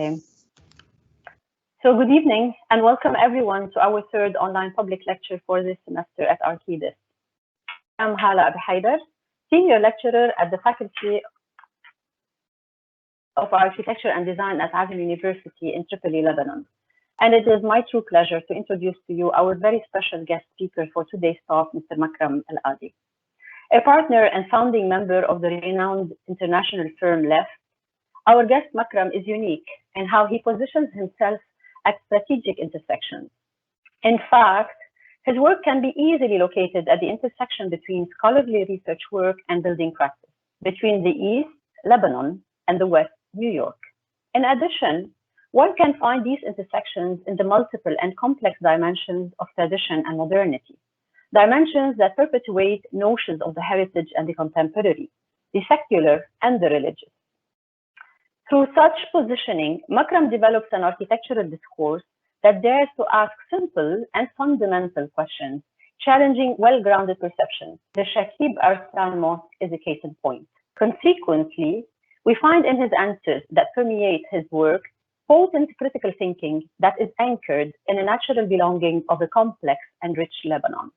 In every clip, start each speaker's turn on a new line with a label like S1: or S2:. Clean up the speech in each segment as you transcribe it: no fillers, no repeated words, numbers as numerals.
S1: Okay. So good evening and welcome everyone to our third online public lecture for this semester at ARCHIDES. I'm Hala Abihaider, Senior Lecturer at the Faculty of Architecture and Design at Azim University in Tripoli, Lebanon. And it is my true pleasure to introduce to you our very special guest speaker for today's talk, Mr. Makram Al-Qadi. A partner and founding member of the renowned international firm LEF, our guest Makram is unique in how he positions himself at strategic intersections. In fact, his work can be easily located at the intersection between scholarly research work and building practice, between the East, Lebanon, and the West, New York. In addition, one can find these intersections in the multiple and complex dimensions of tradition and modernity, dimensions that perpetuate notions of the heritage and the contemporary, the secular and the religious. Through such positioning, Makram develops an architectural discourse that dares to ask simple and fundamental questions, challenging well-grounded perceptions. The Shakib Arslan Mosque is a case in point. Consequently, we find in his answers that permeate his work potent critical thinking that is anchored in a natural belonging of a complex and rich Lebanon.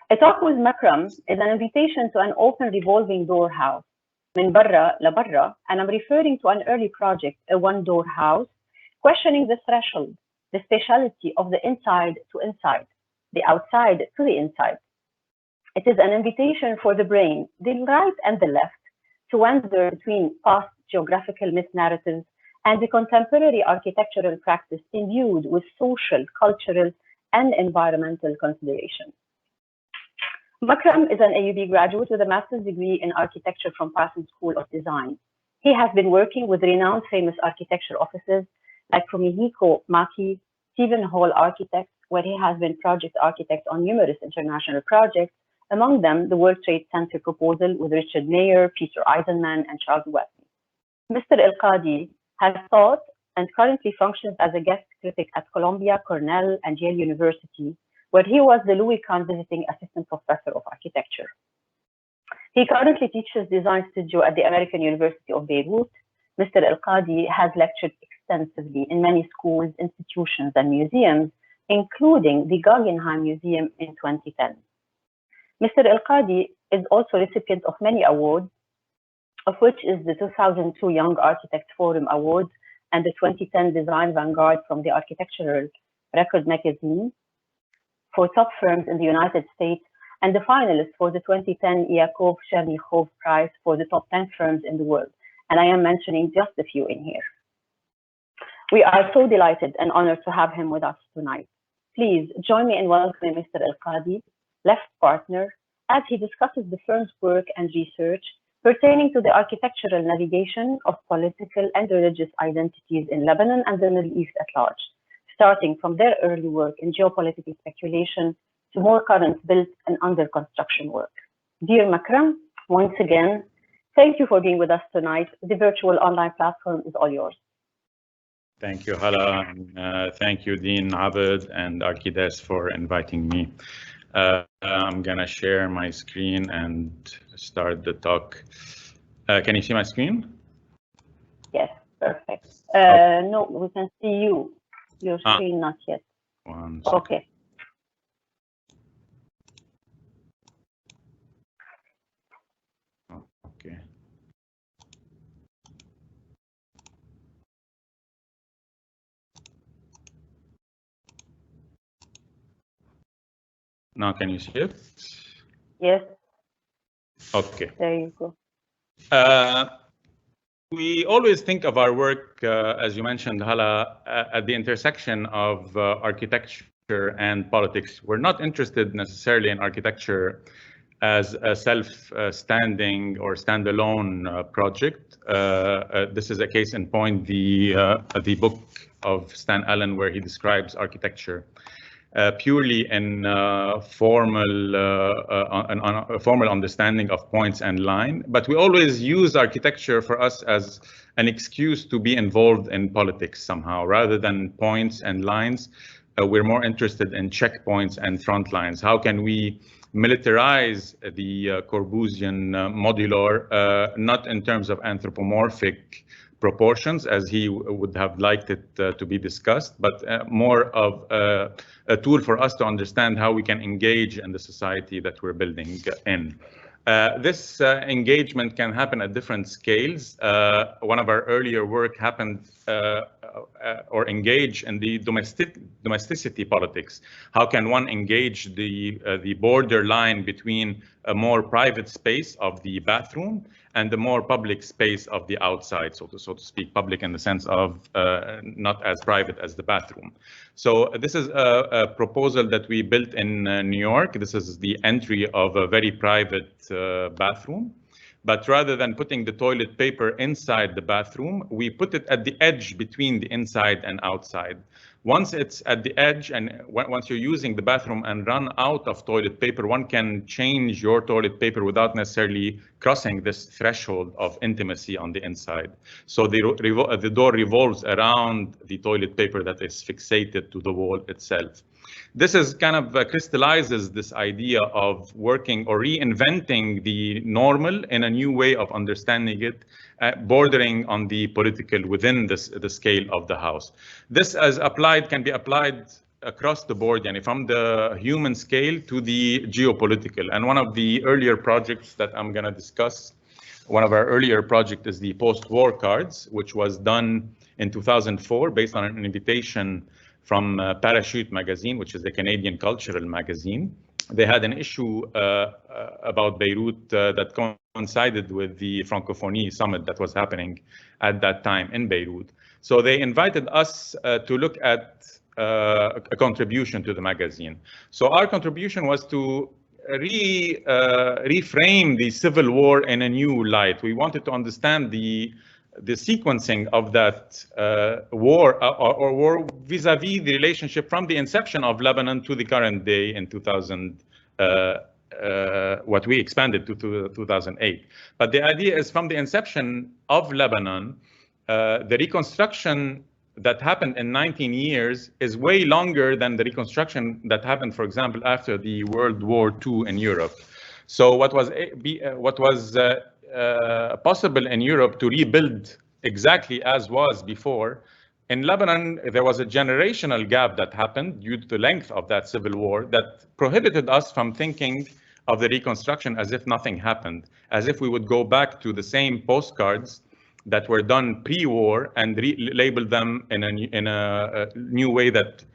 S1: A talk with Makram is an invitation to an open revolving door house, min barra la barra, and I'm referring to an early project, a one-door house, questioning the threshold, the speciality of the inside to inside, the outside to the inside. It is an invitation for the brain, the right and the left, to wander between past geographical myth-narratives and the contemporary architectural practice imbued with social, cultural, and environmental considerations. Makram is an AUB graduate with a master's degree in architecture from Parsons School of Design. He has been working with renowned famous architecture offices like Fumihiko Maki, Stephen Hall Architects, where he has been project architect on numerous international projects, among them the World Trade Center proposal with Richard Mayer, Peter Eisenman, and Charles Weston. Mr. Al-Qadi has taught and currently functions as a guest critic at Columbia, Cornell, and Yale University, where he was the Louis Kahn Visiting Assistant Professor of Architecture. He currently teaches design studio at the American University of Beirut. Mr. Al-Qadi has lectured extensively in many schools, institutions, and museums, including the Guggenheim Museum in 2010. Mr. Al-Qadi is also recipient of many awards, of which is the 2002 Young Architect Forum Award and the 2010 Design Vanguard from the Architectural Record magazine for top firms in the United States, and the finalist for the 2010 Yakov Chernykhov Prize for the top 10 firms in the world. And I am mentioning just a few in here. We are so delighted and honored to have him with us tonight. Please join me in welcoming Mr. Al-Qadi, left partner, as he discusses the firm's work and research pertaining to the architectural navigation of political and religious identities in Lebanon and the Middle East at large, starting from their early work in geopolitical speculation to more current built and under construction work. Dear Makram, once again, thank you for being with us tonight. The virtual online platform is all yours.
S2: Thank you, Hala. Thank you, Dean Abed and ARCHIDES for inviting me. I'm gonna share my screen and start the talk. Can you see my screen?
S1: Yes, perfect. No, we can see you. Your screen, not yet. Okay.
S2: Okay. Now, can you see it?
S1: Yes.
S2: Okay.
S1: There you go.
S2: We always think of our work, as you mentioned, Hala, at the intersection of architecture and politics. We're not interested necessarily in architecture as a self-standing or standalone project. This is a case in point, the book of Stan Allen, where he describes architecture purely in formal understanding of points and line. But we always use architecture for us as an excuse to be involved in politics somehow, rather than points and lines. We're more interested in checkpoints and front lines. How can we militarize the Corbusian modular, not in terms of anthropomorphic proportions as he would have liked it to be discussed, but more of a tool for us to understand how we can engage in the society that we're building in. This engagement can happen at different scales. One of our earlier work happened or engage in the domesticity politics. How can one engage the borderline between a more private space of the bathroom and the more public space of the outside, so to speak, public in the sense of not as private as the bathroom. So this is a proposal that we built in New York. This is the entry of a very private bathroom. But rather than putting the toilet paper inside the bathroom, we put it at the edge between the inside and outside. Once it's at the edge and once you're using the bathroom and run out of toilet paper, one can change your toilet paper without necessarily crossing this threshold of intimacy on the inside. So the door revolves around the toilet paper that is fixated to the wall itself. This is kind of crystallizes this idea of working or reinventing the normal in a new way of understanding it, bordering on the political within the scale of the house. This as applied can be applied across the board, yani from the human scale to the geopolitical. And one of the earlier projects that I'm going to discuss, one of our earlier projects is the post-war cards, which was done in 2004 based on an invitation from Parachute magazine, which is the Canadian cultural magazine. They had an issue about Beirut that coincided with the Francophonie summit that was happening at that time in Beirut. So they invited us to look at a contribution to the magazine. So our contribution was to reframe the civil war in a new light. We wanted to understand the sequencing of that war or war vis-a-vis the relationship from the inception of Lebanon to the current day in 2000, what we expanded to 2008. But the idea is from the inception of Lebanon, the reconstruction that happened in 19 years is way longer than the reconstruction that happened, for example, after the World War II in Europe. So what was possible in Europe to rebuild exactly as was before, in Lebanon, there was a generational gap that happened due to the length of that civil war that prohibited us from thinking of the reconstruction as if nothing happened, as if we would go back to the same postcards that were done pre-war and label them in a new way that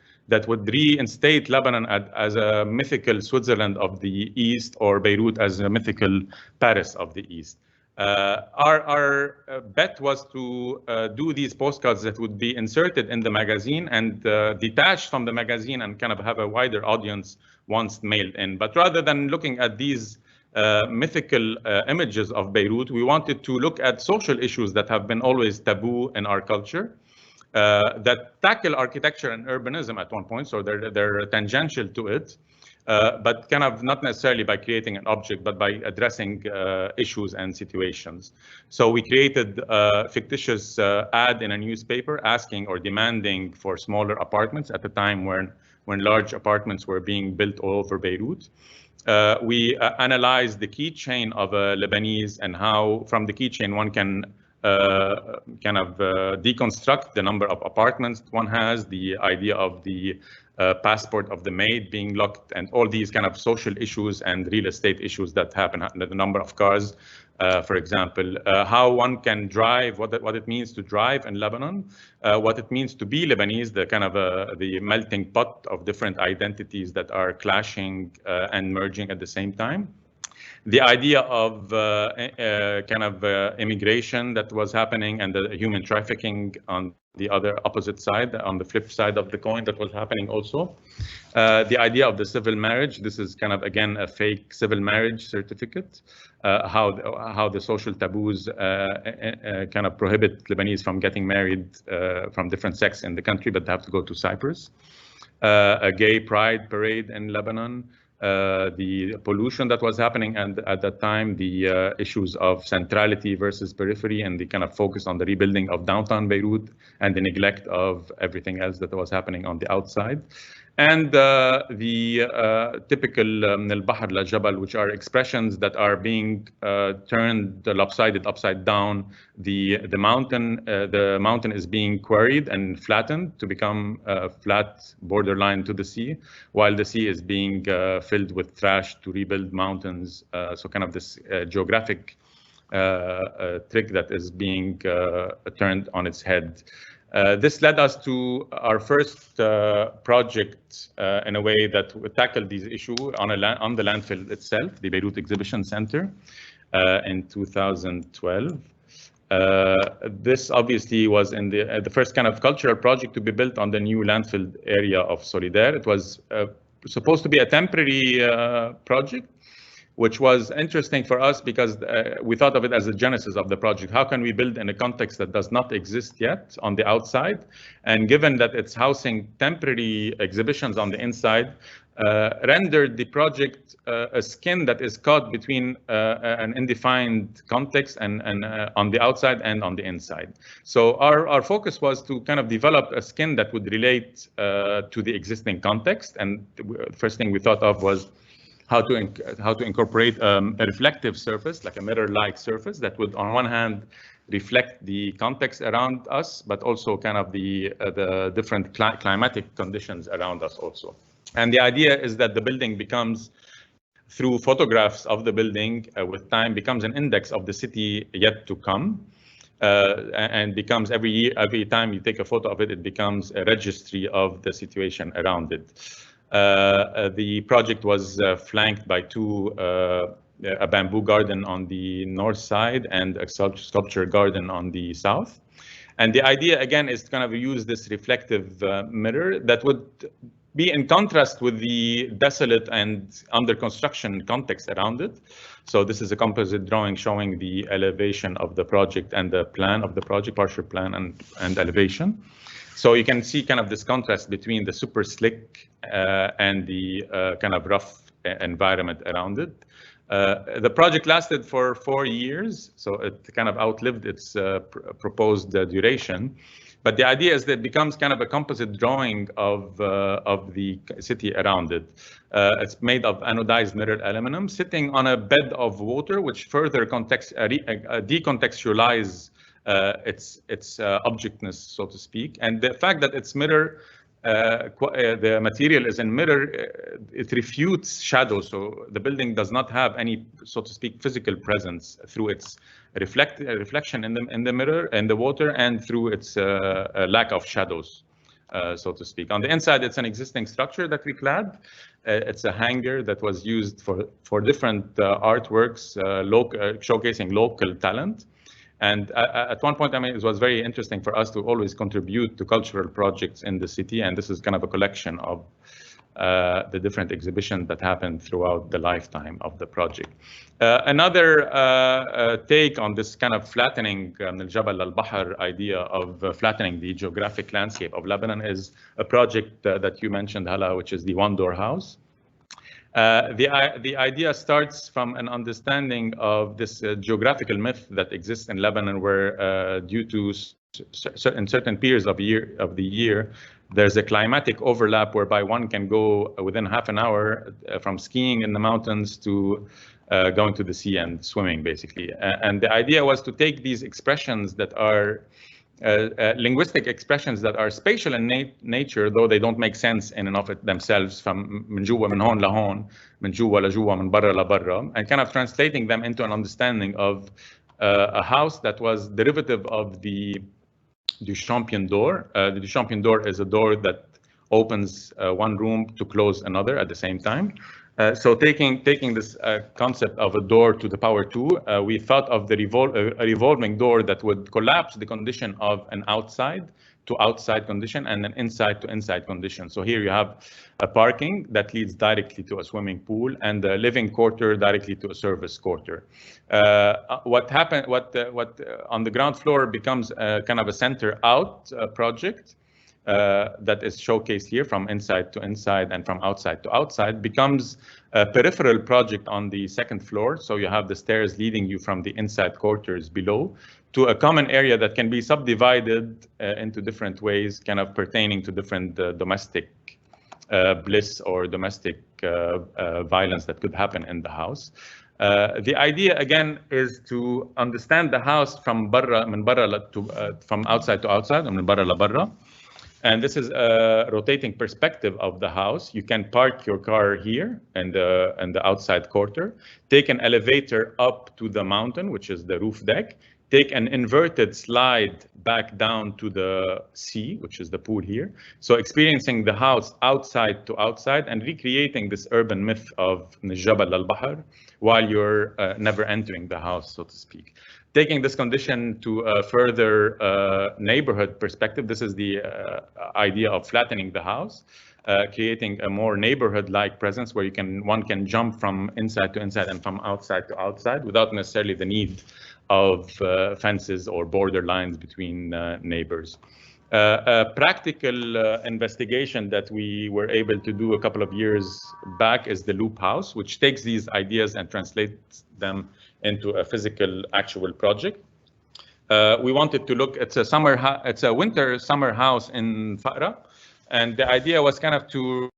S2: would reinstate Lebanon as a mythical Switzerland of the East or Beirut as a mythical Paris of the East. Our bet was to do these postcards that would be inserted in the magazine and detached from the magazine and kind of have a wider audience once mailed in. But rather than looking at these mythical images of Beirut, we wanted to look at social issues that have been always taboo in our culture, that tackle architecture and urbanism at one point, so they're tangential to it, but kind of not necessarily by creating an object, but by addressing issues and situations. So we created a fictitious ad in a newspaper asking or demanding for smaller apartments at a time when large apartments were being built all over Beirut. We analyzed the key chain of a Lebanese and how from the key chain one can deconstruct the number of apartments one has, the idea of the passport of the maid being locked, and all these kind of social issues and real estate issues that happen, the number of cars, for example, how one can drive, what it means to drive in Lebanon, what it means to be Lebanese, the kind of the melting pot of different identities that are clashing and merging at the same time. The idea of immigration that was happening and the human trafficking on the other opposite side, on the flip side of the coin that was happening also. The idea of the civil marriage, this is kind of, again, a fake civil marriage certificate, how the social taboos kind of prohibit Lebanese from getting married from different sects in the country, but they have to go to Cyprus. A gay pride parade in Lebanon. The pollution that was happening and at that time, the issues of centrality versus periphery and the kind of focus on the rebuilding of downtown Beirut and the neglect of everything else that was happening on the outside. and the typical البحر للجبل, which are expressions that are being turned lopsided upside down. The mountain is being quarried and flattened to become a flat borderline to the sea, while the sea is being filled with trash to rebuild mountains. So kind of this geographic trick that is being turned on its head. This led us to our first project in a way that tackled these issues on the landfill itself, the Beirut Exhibition Center, in 2012. This obviously was in the first kind of cultural project to be built on the new landfill area of Solidaire. It was supposed to be a temporary project, which was interesting for us because we thought of it as the genesis of the project. How can we build in a context that does not exist yet on the outside? And given that it's housing temporary exhibitions on the inside, rendered the project a skin that is caught between an undefined context and on the outside and on the inside. So our focus was to kind of develop a skin that would relate to the existing context. And the first thing we thought of was how to incorporate a reflective surface, like a mirror-like surface that would, on one hand, reflect the context around us, but also kind of the different climatic conditions around us also. And the idea is that the building becomes, through photographs of the building with time, becomes an index of the city yet to come. And becomes every time you take a photo of it, it becomes a registry of the situation around it. The project was flanked by a bamboo garden on the north side and a sculpture garden on the south. And the idea, again, is to kind of use this reflective mirror that would be in contrast with the desolate and under construction context around it. So this is a composite drawing showing the elevation of the project and the plan of the project, partial plan and elevation. So you can see kind of this contrast between the super slick and the kind of rough environment around it. The project lasted for 4 years, so it kind of outlived its proposed duration. But the idea is that it becomes kind of a composite drawing of the city around it. It's made of anodized mirrored aluminum sitting on a bed of water, which further decontextualize its objectness, so to speak. And the fact that it's mirror, the material is in mirror, it refutes shadows. So the building does not have any, so to speak, physical presence through its reflection in the mirror and the water, and through its lack of shadows, so to speak. On the inside, it's an existing structure that we clad. It's a hangar that was used for different artworks, showcasing local talent. And at one point, I mean, it was very interesting for us to always contribute to cultural projects in the city. And this is kind of a collection of the different exhibitions that happened throughout the lifetime of the project. Another take on this kind of flattening من الجبل للبحر idea of flattening the geographic landscape of Lebanon is a project that you mentioned, Hala, which is the one-door house. The idea starts from an understanding of this geographical myth that exists in Lebanon, where due to certain periods of the year, there's a climatic overlap whereby one can go within half an hour from skiing in the mountains to going to the sea and swimming, basically. And the idea was to take these expressions that are linguistic expressions that are spatial in nature, though they don't make sense in and of it themselves, from من جوا من هون لهون, من جوا لجوا, من برا لبرا, and kind of translating them into an understanding of a house that was derivative of the Duchampian door. The Duchampian door is a door that opens one room to close another at the same time. So taking this concept of a door to the power 2, we thought of the revolving door that would collapse the condition of an outside to outside condition and an inside to inside condition. So here you have a parking that leads directly to a swimming pool and a living quarter directly to a service quarter. What on the ground floor becomes kind of a center out project that is showcased here from inside to inside and from outside to outside, becomes a peripheral project on the second floor. So you have the stairs leading you from the inside quarters below to a common area that can be subdivided into different ways, kind of pertaining to different domestic bliss or domestic violence that could happen in the house. The idea again is to understand the house from from outside to outside, من برا لبرا. And this is a rotating perspective of the house. You can park your car here in the outside quarter, take an elevator up to the mountain, which is the roof deck, take an inverted slide back down to the sea, which is the pool here. So experiencing the house outside to outside and recreating this urban myth of Jabal al-Bahr while you're never entering the house, so to speak. Taking this condition to a further neighborhood perspective, this is the idea of flattening the house, creating a more neighborhood-like presence where one can jump from inside to inside and from outside to outside without necessarily the need of fences or border lines between neighbors. A practical investigation that we were able to do a couple of years back is the loop house, which takes these ideas and translates them into a physical, actual project. We wanted to look. It's a winter summer house in Faqra, and the idea was kind of to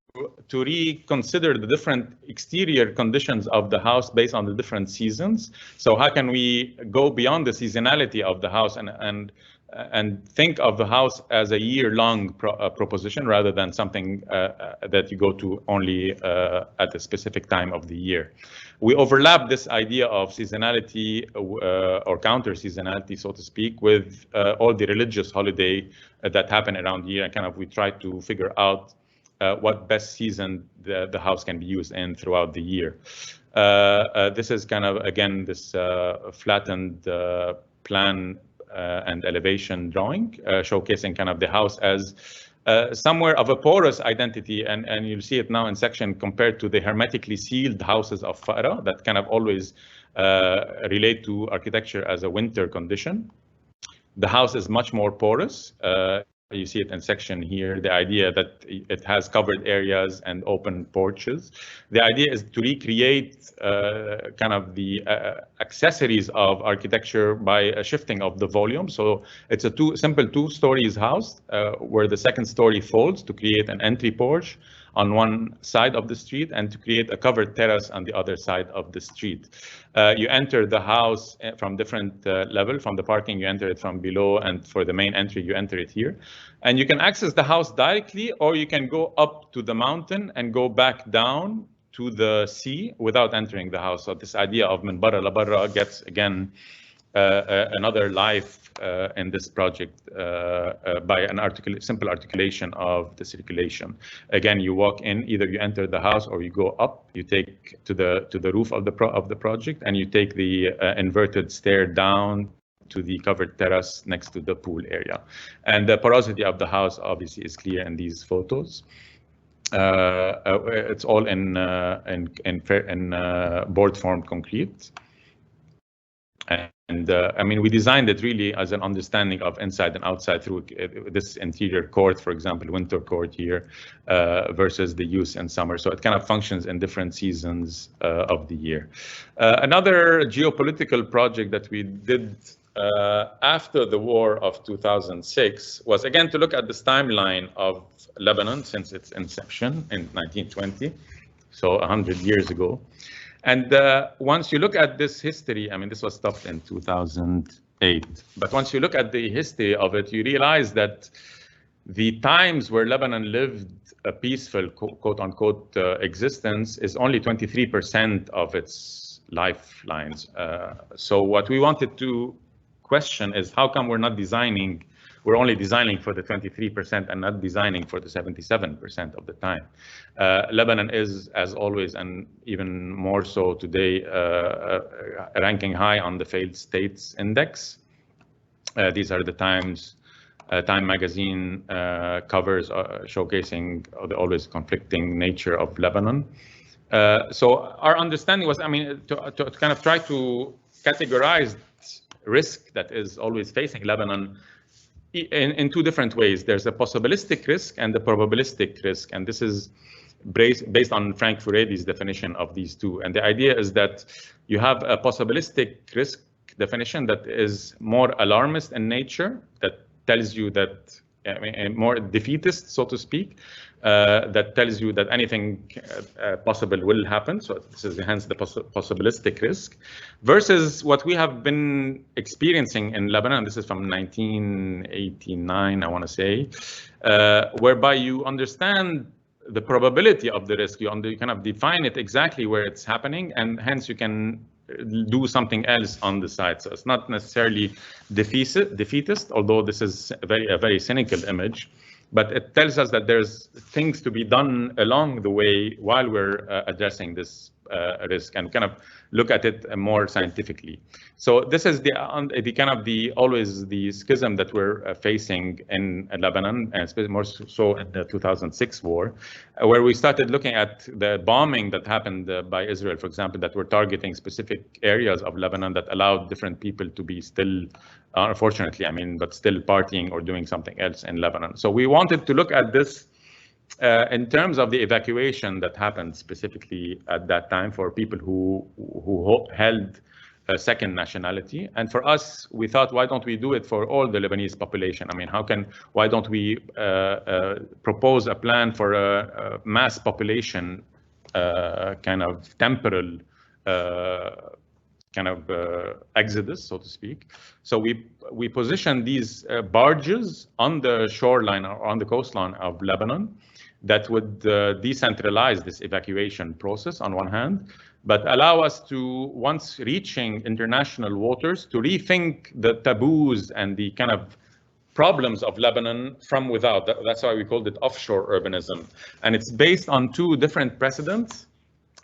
S2: reconsider the different exterior conditions of the house based on the different seasons. So how can we go beyond the seasonality of the house and think of the house as a year-long proposition rather than something that you go to only at a specific time of the year. We overlap this idea of seasonality or counter-seasonality, so to speak, with all the religious holiday that happen around here, and kind of we try to figure out what best season the house can be used in throughout the year. This is kind of, again, this flattened plan and elevation drawing, showcasing kind of the house as somewhere of a porous identity, and you'll see it now in section compared to the hermetically sealed houses of Faqra that kind of always relate to architecture as a winter condition. The house is much more porous. You see it in section here, the idea that it has covered areas and open porches. The idea is to recreate kind of the accessories of architecture by a shifting of the volume. So it's a simple two-story house where the second story folds to create an entry porch on one side of the street and to create a covered terrace on the other side of the street. You enter the house from different level. From the parking, you enter it from below, and for the main entry, you enter it here. And you can access the house directly, or you can go up to the mountain and go back down to the sea without entering the house. So this idea of min barra la barra gets, again, another life in this project by an simple articulation of the circulation. Again, you walk in, either you enter the house or you go up. You take to the roof of the project, and you take the inverted stair down to the covered terrace next to the pool area. And the porosity of the house obviously is clear in these photos. It's all in board-formed concrete. And I mean, we designed it really as an understanding of inside and outside through this interior court, for example, winter court here, versus the use in summer. So it kind of functions in different seasons of the year. Another geopolitical project that we did after the war of 2006 was, again, to look at this timeline of Lebanon since its inception in 1920, so 100 years ago. And once you look at this history, I mean, this was stopped in 2008, but once you look at the history of it, you realize that the times where Lebanon lived a peaceful, quote unquote, existence is only 23% of its lifelines. So what we wanted to question is, how come we're only designing for the 23% and not designing for the 77% of the time? Lebanon is, as always, and even more so today, ranking high on the failed states index. These are the Time magazine covers showcasing the always conflicting nature of Lebanon. So our understanding was, I mean, to kind of try to categorize risk that is always facing Lebanon in two different ways. There's a possibilistic risk and the probabilistic risk, and this is based on Frank Furedi's definition of these two. And the idea is that you have a possibilistic risk definition that is more alarmist in nature, that tells you that, I mean, more defeatist, so to speak, that tells you that anything possible will happen. So this is hence the possibilistic risk, versus what we have been experiencing in Lebanon. This is from 1989, I want to say, whereby you understand the probability of the risk. You kind of define it exactly where it's happening, and hence you can do something else on the side. So it's not necessarily defeatist, although this is a very cynical image. But it tells us that there's things to be done along the way while we're addressing this risk, and kind of look at it more scientifically. So this is the kind of always the schism that we're facing in Lebanon, and more so in the 2006 war, where we started looking at the bombing that happened by Israel, for example, that were targeting specific areas of Lebanon that allowed different people to be still, unfortunately, I mean, but still partying or doing something else in Lebanon. So we wanted to look at this in terms of the evacuation that happened specifically at that time for people who held a second nationality. And for us, we thought, why don't we do it for all the Lebanese population? I mean, why don't we propose a plan for a mass population kind of temporal exodus, so to speak. So we positioned these barges on the shoreline or on the coastline of Lebanon that would decentralize this evacuation process on one hand, but allow us to, once reaching international waters, to rethink the taboos and the kind of problems of Lebanon from without. That's why we called it offshore urbanism. And it's based on two different precedents,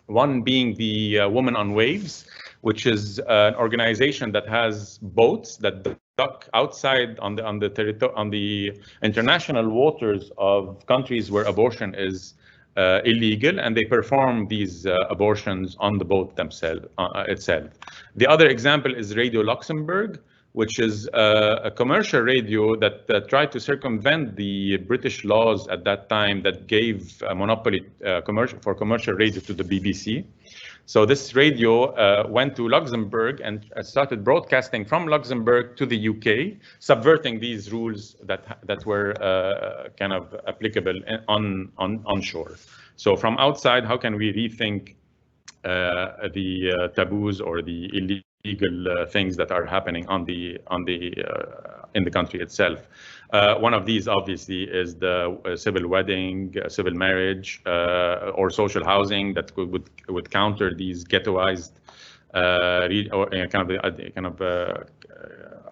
S2: one being the Women on Waves, which is an organization that has boats that dock outside on the international waters of countries where abortion is illegal, and they perform these abortions on the boat themselves itself. The other example is Radio Luxembourg, which is a commercial radio that tried to circumvent the British laws at that time that gave a monopoly for commercial radio to the BBC. So this radio went to Luxembourg and started broadcasting from Luxembourg to the UK, subverting these rules that were kind of applicable onshore. So from outside, how can we rethink the taboos or the illegal things that are happening in the country itself? One of these, obviously, is the civil wedding, civil marriage, or social housing that would counter these ghettoized,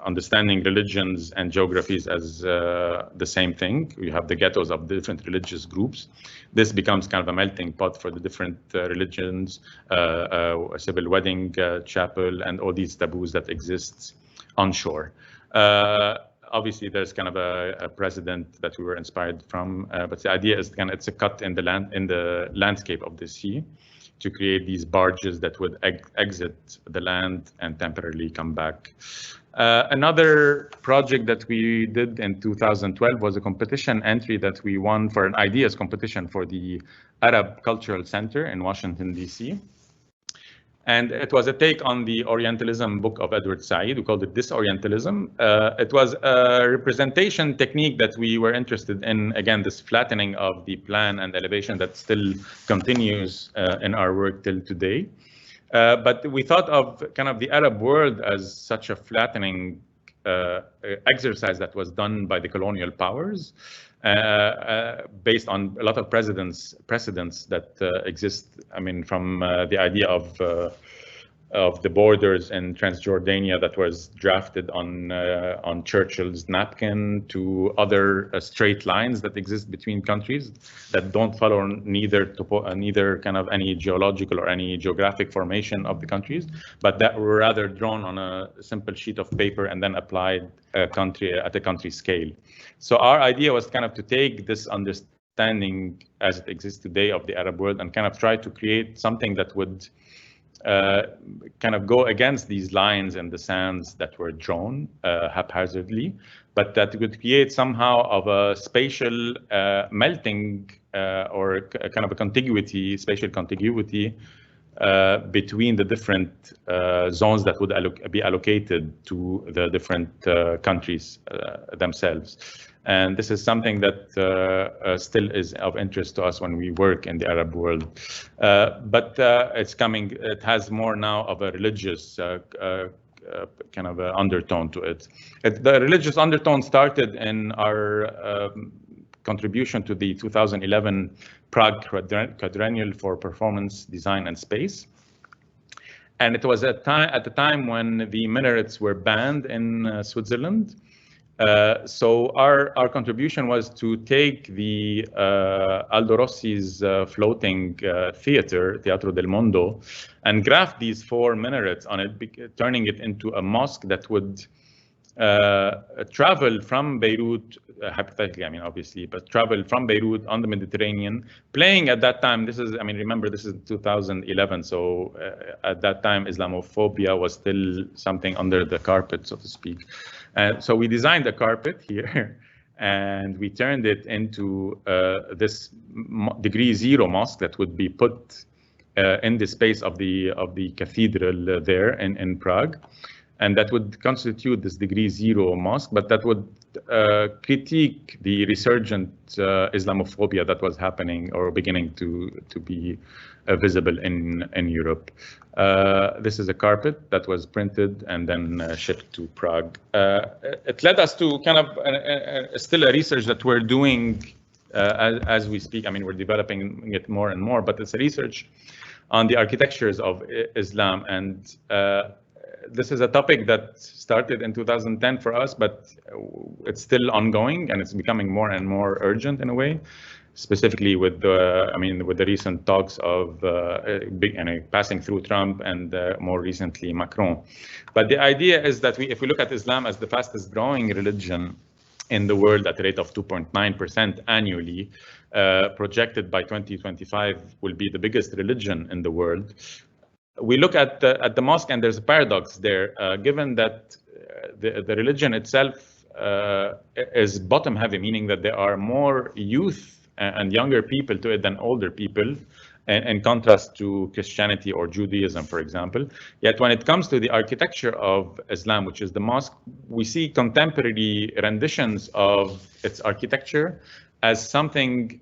S2: understanding religions and geographies as the same thing. You have the ghettos of different religious groups. This becomes kind of a melting pot for the different religions, a civil wedding chapel, and all these taboos that exist onshore. Obviously, there's kind of a precedent that we were inspired from, but the idea is it's a cut in the landscape of the sea to create these barges that would exit the land and temporarily come back. Another project that we did in 2012 was a competition entry that we won for an ideas competition for the Arab Cultural Center in Washington, D.C. And it was a take on the Orientalism book of Edward Said. We called it Disorientalism. It was a representation technique that we were interested in, again, this flattening of the plan and elevation that still continues in our work till today. But we thought of kind of the Arab world as such a flattening exercise that was done by the colonial powers, based on a lot of precedents that exist. I mean, from the idea of the borders in Transjordania that was drafted on Churchill's napkin, to other straight lines that exist between countries that don't follow neither kind of any geological or any geographic formation of the countries, but that were rather drawn on a simple sheet of paper and then applied at a country scale. So our idea was kind of to take this understanding as it exists today of the Arab world and kind of try to create something that would kind of go against these lines in the sands that were drawn haphazardly, but that would create somehow of a spatial melting or kind of a spatial contiguity between the different zones that would be allocated to the different countries themselves. And this is something that still is of interest to us when we work in the Arab world. But it's coming, it has more now of a religious kind of undertone to it. The religious undertone started in our contribution to the 2011 Prague Quadrennial for Performance, Design and Space. And it was at the time when the minarets were banned in Switzerland. So our contribution was to take the Aldo Rossi's floating theater, Teatro del Mondo, and graft these 4 minarets on it, turning it into a mosque that would travel from Beirut, hypothetically, I mean, obviously, but travel from Beirut on the Mediterranean, playing at that time, this is, I mean, remember, this is 2011, so at that time, Islamophobia was still something under the carpet, so to speak. So we designed a carpet here, and we turned it into this degree 0 mosque that would be put in the space of the cathedral there in Prague. And that would constitute this degree 0 mosque, but that would critique the resurgent Islamophobia that was happening or beginning to be visible in Europe. This is a carpet that was printed and then shipped to Prague. It led us to kind of still a research that we're doing as we speak. I mean, we're developing it more and more, but it's a research on the architectures of Islam. And this is a topic that started in 2010 for us, but it's still ongoing and it's becoming more and more urgent in a way, specifically with the recent talks of passing through Trump and more recently Macron. But the idea is that if we look at Islam as the fastest growing religion in the world at a rate of 2.9% annually, projected by 2025 will be the biggest religion in the world. We look at the mosque, and there's a paradox there, given that the religion itself is bottom heavy, meaning that there are more youth and younger people to it than older people, in contrast to Christianity or Judaism, for example. Yet when it comes to the architecture of Islam, which is the mosque, we see contemporary renditions of its architecture as something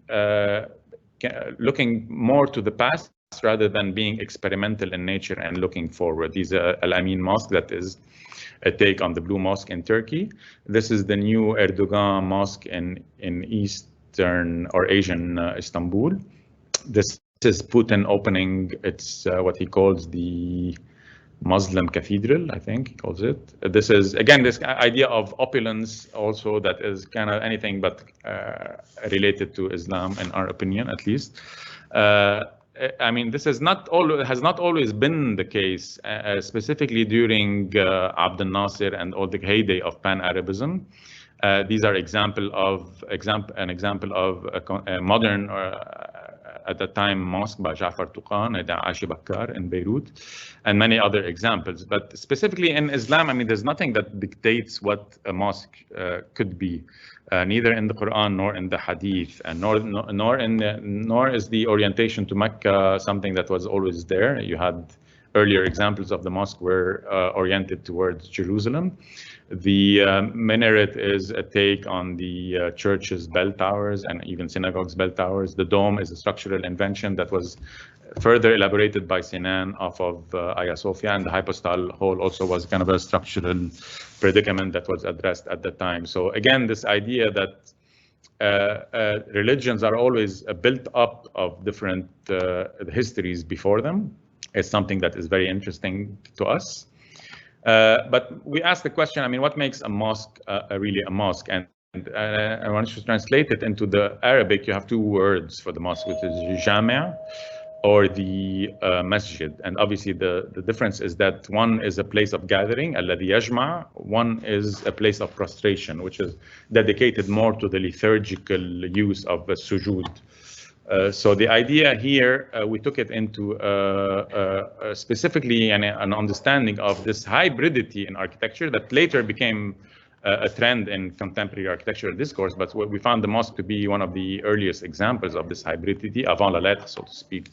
S2: looking more to the past rather than being experimental in nature and looking forward. These are Al Amin Mosque, that is a take on the Blue Mosque in Turkey. This is the new Erdogan Mosque in Eastern or Asian Istanbul. This is Putin opening its what he calls the Muslim Cathedral, I think he calls it. This is, again, this idea of opulence also that is kind of anything but related to Islam, in our opinion, at least. I mean, this has not always been the case, specifically during Abdel Nasser and all the heyday of Pan-Arabism. These are an example of a modern, at the time, mosque by Ja'far Tuqan at Ashi Bakkar in Beirut, and many other examples. But specifically in Islam, I mean, there's nothing that dictates what a mosque could be. Neither in the Quran nor in the Hadith, and nor is the orientation to Mecca something that was always there. You had earlier examples of the mosque were oriented towards Jerusalem. The minaret is a take on the church's bell towers and even synagogues' bell towers. The dome is a structural invention that was further elaborated by Sinan off of Hagia Sophia, and the hypostyle hall also was kind of a structural predicament that was addressed at the time. So again, this idea that religions are always built up of different histories before them is something that is very interesting to us. But we asked the question, I mean, what makes a mosque really a mosque? And I want to translate it into the Arabic. You have two words for the mosque, which is jami' or the masjid. And obviously the difference is that one is a place of gathering, alladhi yajma', one is a place of prostration, which is dedicated more to the liturgical use of sujood. So the idea here, we took it into specifically an understanding of this hybridity in architecture that later became a trend in contemporary architectural discourse, but we found the mosque to be one of the earliest examples of this hybridity, avant la lettre, so to speak.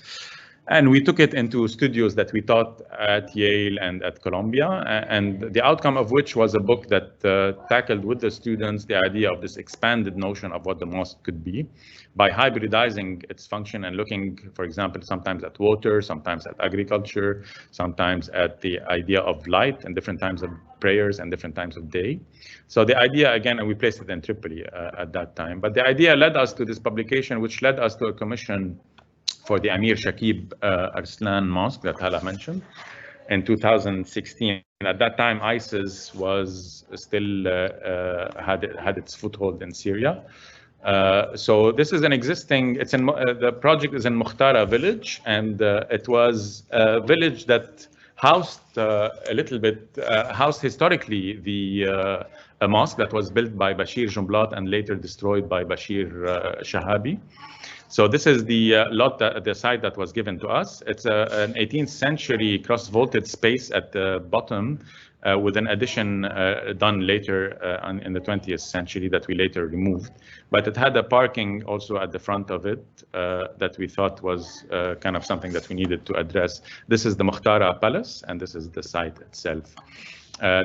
S2: And we took it into studios that we taught at Yale and at Columbia, and the outcome of which was a book that tackled with the students the idea of this expanded notion of what the mosque could be by hybridizing its function and looking, for example, sometimes at water, sometimes at agriculture, sometimes at the idea of light and different times of prayers and different times of day. So the idea, again, and we placed it in Tripoli at that time, but the idea led us to this publication, which led us to a commission for the Amir Shakib Arslan Mosque that Hala mentioned in 2016. At that time, ISIS was still had its foothold in Syria. So this is an existing. It's in the project is in Mukhtara village, and it was a village that housed a little bit housed historically a mosque that was built by Bashir Jumblat and later destroyed by Bashir Shahabi. So this is the the site that was given to us. It's an 18th century cross-vaulted space at the bottom with an addition done later in the 20th century that we later removed. But it had a parking also at the front of it that we thought was kind of something that we needed to address. This is the Mukhtara Palace, and this is the site itself.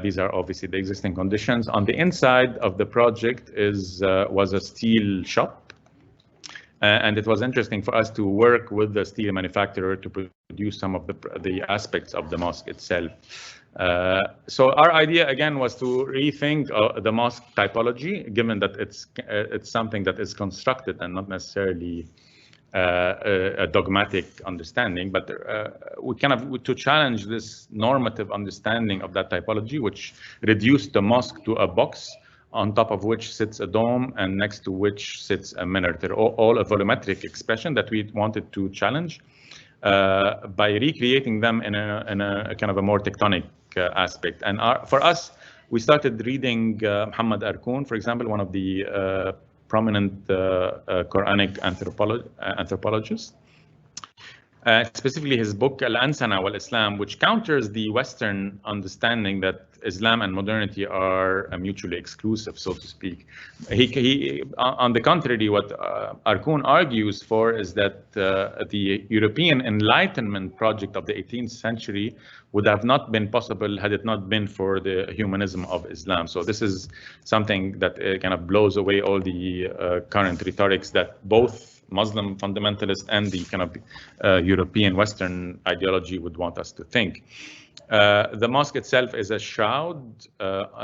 S2: These are obviously the existing conditions. On the inside of the project was a steel shop. And it was interesting for us to work with the steel manufacturer to produce some of the aspects of the mosque itself. So our idea again was to rethink the mosque typology, given that it's something that is constructed and not necessarily a dogmatic understanding, but we to challenge this normative understanding of that typology, which reduced the mosque to a box on top of which sits a dome and next to which sits a minaret. They're all a volumetric expression that we wanted to challenge by recreating them in a kind of a more tectonic aspect. And for us, we started reading Muhammad Arkoun, for example, one of the prominent Quranic anthropologists. Specifically his book Al-Ansana wal-Islam, which counters the Western understanding that Islam and modernity are mutually exclusive, so to speak. On the contrary, what Arkoun argues for is that the European Enlightenment project of the 18th century would have not been possible had it not been for the humanism of Islam. So this is something that kind of blows away all the current rhetorics that both Muslim fundamentalists and the kind of European Western ideology would want us to think. The mosque itself is a shroud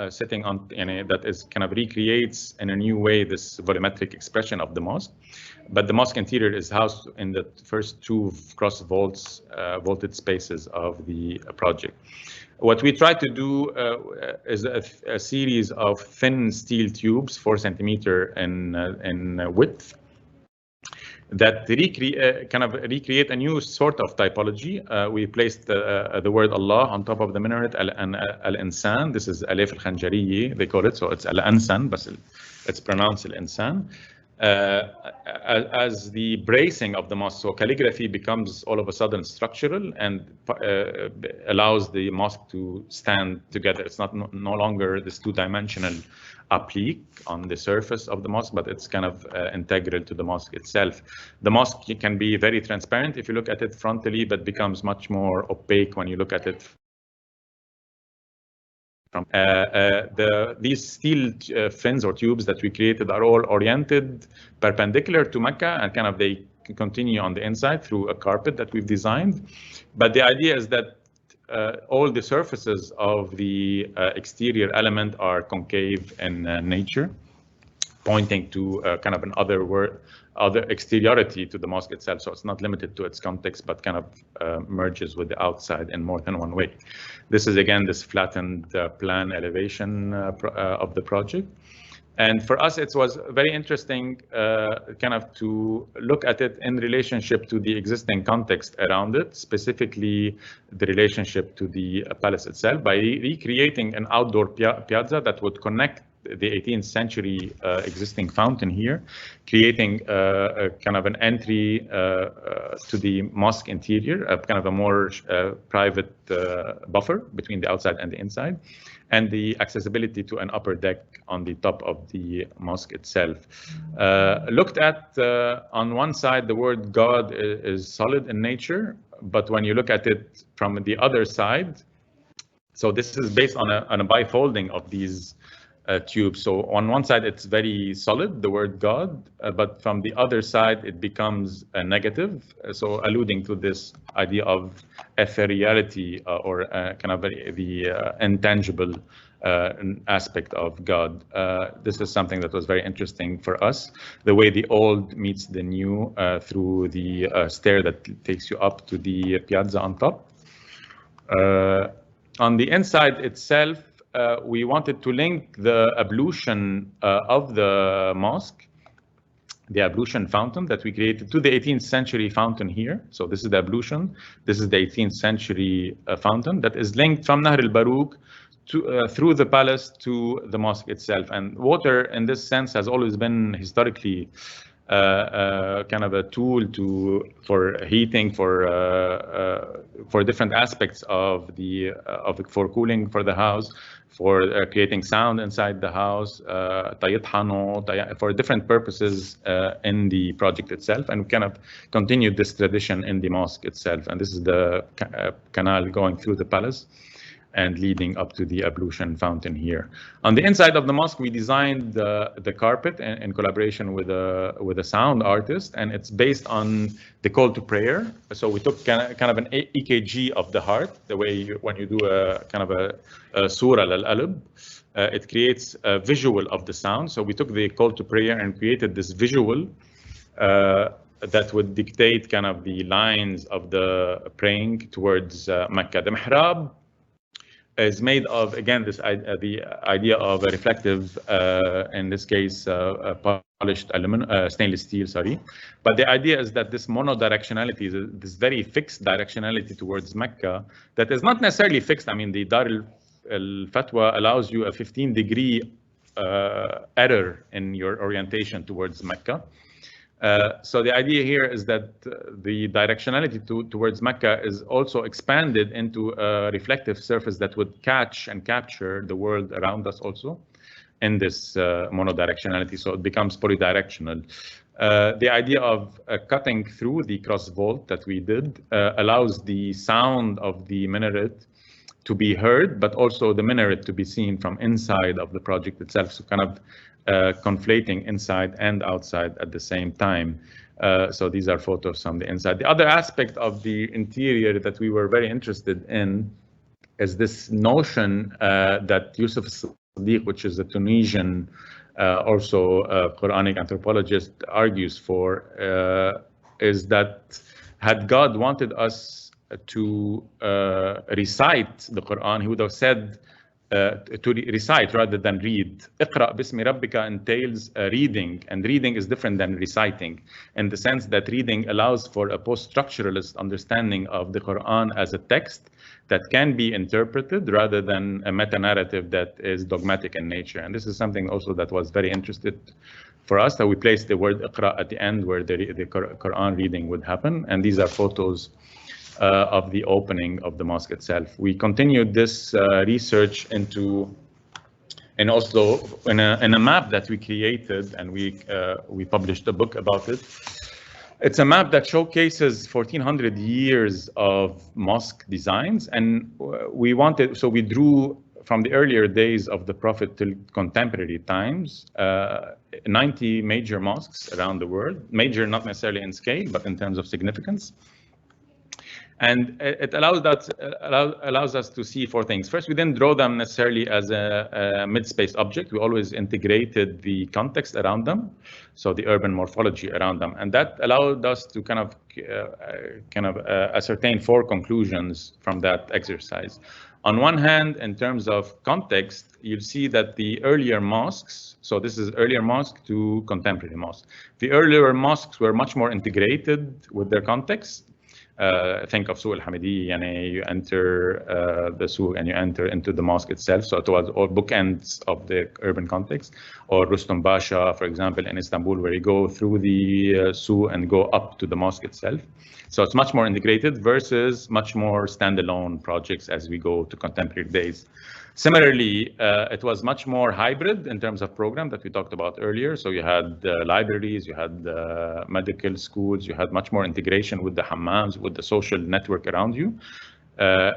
S2: sitting on that is kind of recreates in a new way this volumetric expression of the mosque. But the mosque interior is housed in the first two cross vaulted spaces of the project. What we try to do is a series of thin steel tubes, 4 centimeters in width, that recreate a new sort of typology. We placed the word Allah on top of the minaret, al-insan. This is alif al-khanjariyi, they call it, so it's al-ansan, but it's pronounced al-insan. As the bracing of the mosque, so calligraphy becomes all of a sudden structural and allows the mosque to stand together. It's no longer this two-dimensional applique on the surface of the mosque, but it's kind of integral to the mosque itself. The mosque can be very transparent if you look at it frontally, but becomes much more opaque when you look at it from these steel fins or tubes that we created are all oriented perpendicular to Mecca, and kind of they continue on the inside through a carpet that we've designed. But the idea is that all the surfaces of the exterior element are concave in nature, pointing to kind of other exteriority to the mosque itself. So it's not limited to its context, but kind of merges with the outside in more than one way. This is again this flattened plan elevation of the project. And for us, it was very interesting kind of to look at it in relationship to the existing context around it, specifically the relationship to the palace itself, by recreating an outdoor piazza that would connect the 18th century existing fountain here, creating a kind of an entry to the mosque interior, a kind of a more private buffer between the outside and the inside, and the accessibility to an upper deck on the top of the mosque itself. Looked at on one side, the word God is solid in nature, but when you look at it from the other side, so this is based on a bifolding of these tubes. So on one side, it's very solid, the word God, but from the other side, it becomes a negative. So alluding to this idea of ethereality or kind of the intangible aspect of God. This is something that was very interesting for us, the way the old meets the new through the stair that takes you up to the piazza on top. On the inside itself, we wanted to link the ablution of the mosque, the ablution fountain that we created, to the 18th century fountain here. So this is the ablution. This is the 18th century fountain that is linked from Nahr al-Barouk to, through the palace to the mosque itself. And water, in this sense, has always been historically kind of a tool for heating, for different aspects of for cooling for the house, for creating sound inside the house, for different purposes in the project itself. And we kind of continued this tradition in the mosque itself. And this is the canal going through the palace and leading up to the ablution fountain here. On the inside of the mosque, we designed the carpet in collaboration with a sound artist, and it's based on the call to prayer. So we took kind of an EKG of the heart, the way when you do a kind of a surah al-alb, it creates a visual of the sound. So we took the call to prayer and created this visual that would dictate kind of the lines of the praying towards Mecca. The mihrab is made of, again, the idea of a reflective, in this case, polished aluminum, stainless steel, sorry. But the idea is that this monodirectionality, this very fixed directionality towards Mecca, that is not necessarily fixed. I mean, the Dar al-Fatwa allows you a 15-degree error in your orientation towards Mecca. So the idea here is that the directionality towards Mecca is also expanded into a reflective surface that would catch and capture the world around us also in this monodirectionality. So it becomes polydirectional. The idea of cutting through the cross vault that we did allows the sound of the minaret to be heard, but also the minaret to be seen from inside of the project itself. So kind of conflating inside and outside at the same time. So these are photos from the inside. The other aspect of the interior that we were very interested in is this notion that Yusuf Sadiq, which is a Tunisian, also Quranic anthropologist, argues for, is that had God wanted us to recite the Quran, he would have said, to recite rather than read. Iqra bismi rabbika entails reading, and reading is different than reciting, in the sense that reading allows for a post-structuralist understanding of the Quran as a text that can be interpreted rather than a meta-narrative that is dogmatic in nature. And this is something also that was very interesting for us, that we placed the word Iqra at the end where the Quran reading would happen. And these are photos of the opening of the mosque itself. We continued this research into, and also in a map that we created, and we published a book about it. It's a map that showcases 1400 years of mosque designs, and we wanted, so we drew from the earlier days of the Prophet till contemporary times, 90 major mosques around the world, major not necessarily in scale, but in terms of significance. And it allows us to see four things. First, we didn't draw them necessarily as a mid-space object. We always integrated the context around them, so the urban morphology around them, and that allowed us to kind of ascertain four conclusions from that exercise. On one hand, in terms of context, you'll see that the earlier mosques, so this is earlier mosque to contemporary mosque. The earlier mosques were much more integrated with their context. Think of Souq al-Hamidi, you enter the Souq and you enter into the mosque itself. So it was all bookends of the urban context. Or Rustum Basha, for example, in Istanbul, where you go through the Souq and go up to the mosque itself. So it's much more integrated versus much more standalone projects as we go to contemporary days. Similarly, it was much more hybrid in terms of program that we talked about earlier. So you had libraries, you had medical schools, you had much more integration with the hammams, with the social network around you.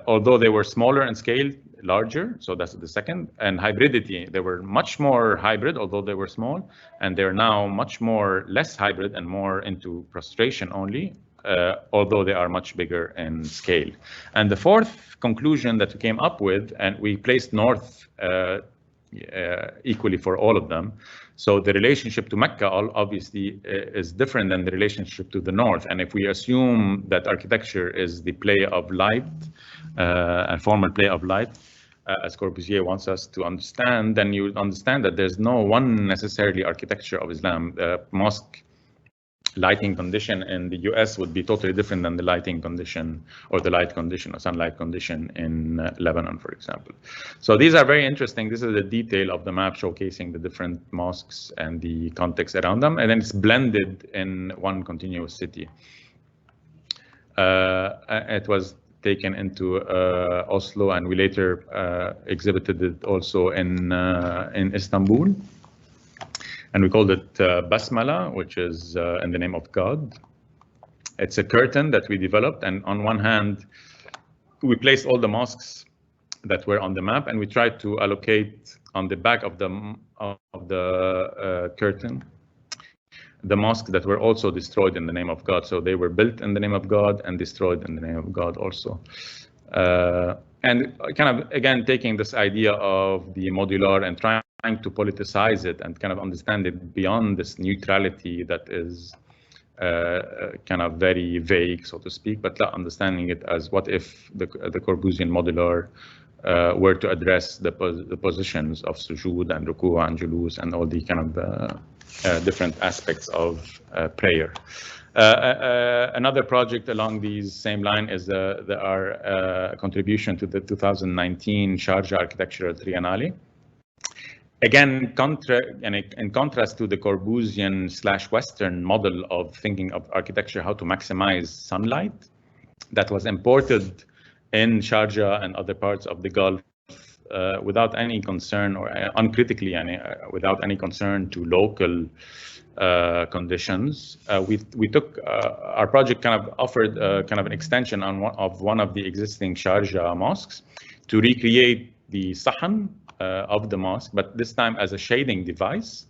S2: Although they were smaller in scale, larger, so that's the second. And hybridity, they were much more hybrid, although they were small, and they're now much more less hybrid and more into prostration only, although they are much bigger in scale. And the fourth conclusion that we came up with, and we placed North equally for all of them. So the relationship to Mecca obviously is different than the relationship to the North. And if we assume that architecture is the play of light, a formal play of light, as Corbusier wants us to understand, then you understand that there's no one necessarily architecture of Islam. Mosque lighting condition in the US would be totally different than the lighting condition or the light condition or sunlight condition in Lebanon, for example. So these are very interesting. This is the detail of the map showcasing the different mosques and the context around them, and then it's blended in one continuous city. It was taken into Oslo, and we later exhibited it also in Istanbul. And we called it Basmala, which is in the name of God. It's a curtain that we developed, and on one hand, we placed all the mosques that were on the map, and we tried to allocate on the back of the curtain the mosques that were also destroyed in the name of God. So they were built in the name of God and destroyed in the name of God also. And kind of, again, taking this idea of the modular and trying to politicize it and kind of understand it beyond this neutrality that is kind of very vague, so to speak, but understanding it as what if the Corbusian modular were to address the positions of sujood and ruku' and julus and all the kind of different aspects of prayer. Another project along these same line is our contribution to the 2019 Sharjah Architectural Triennale. Again, in contrast to the Corbusian/Western model of thinking of architecture, how to maximize sunlight, that was imported in Sharjah and other parts of the Gulf without any concern or uncritically, without any concern to local conditions. We took our project kind of offered kind of an extension of one of the existing Sharjah mosques to recreate the sahan of the mosque, but this time as a shading device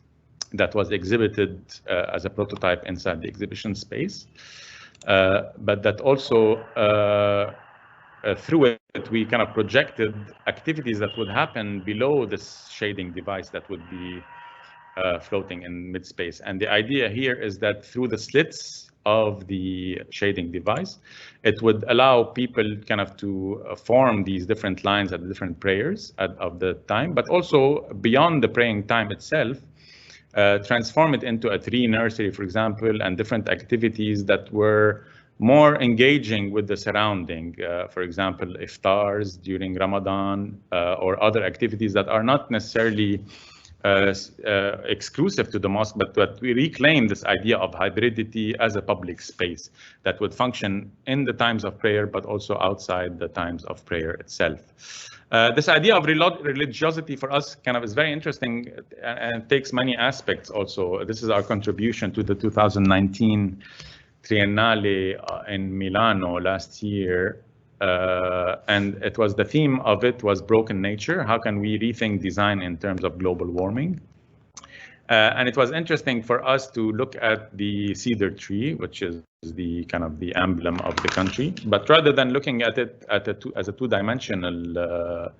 S2: that was exhibited as a prototype inside the exhibition space. But that also, through it, we kind of projected activities that would happen below this shading device that would be floating in mid-space. And the idea here is that through the slits of the shading device, it would allow people kind of to form these different lines at the different prayers of the time, but also beyond the praying time itself, transform it into a tree nursery, for example, and different activities that were more engaging with the surrounding. For example, iftars during Ramadan or other activities that are not necessarily exclusive to the mosque, but we reclaim this idea of hybridity as a public space that would function in the times of prayer, but also outside the times of prayer itself. This idea of religiosity for us kind of is very interesting and takes many aspects also. This is our contribution to the 2019 Triennale in Milano last year. And it was the theme of it was broken nature. How can we rethink design in terms of global warming? And it was interesting for us to look at the cedar tree, which is the kind of the emblem of the country. But rather than looking at it as a two-dimensional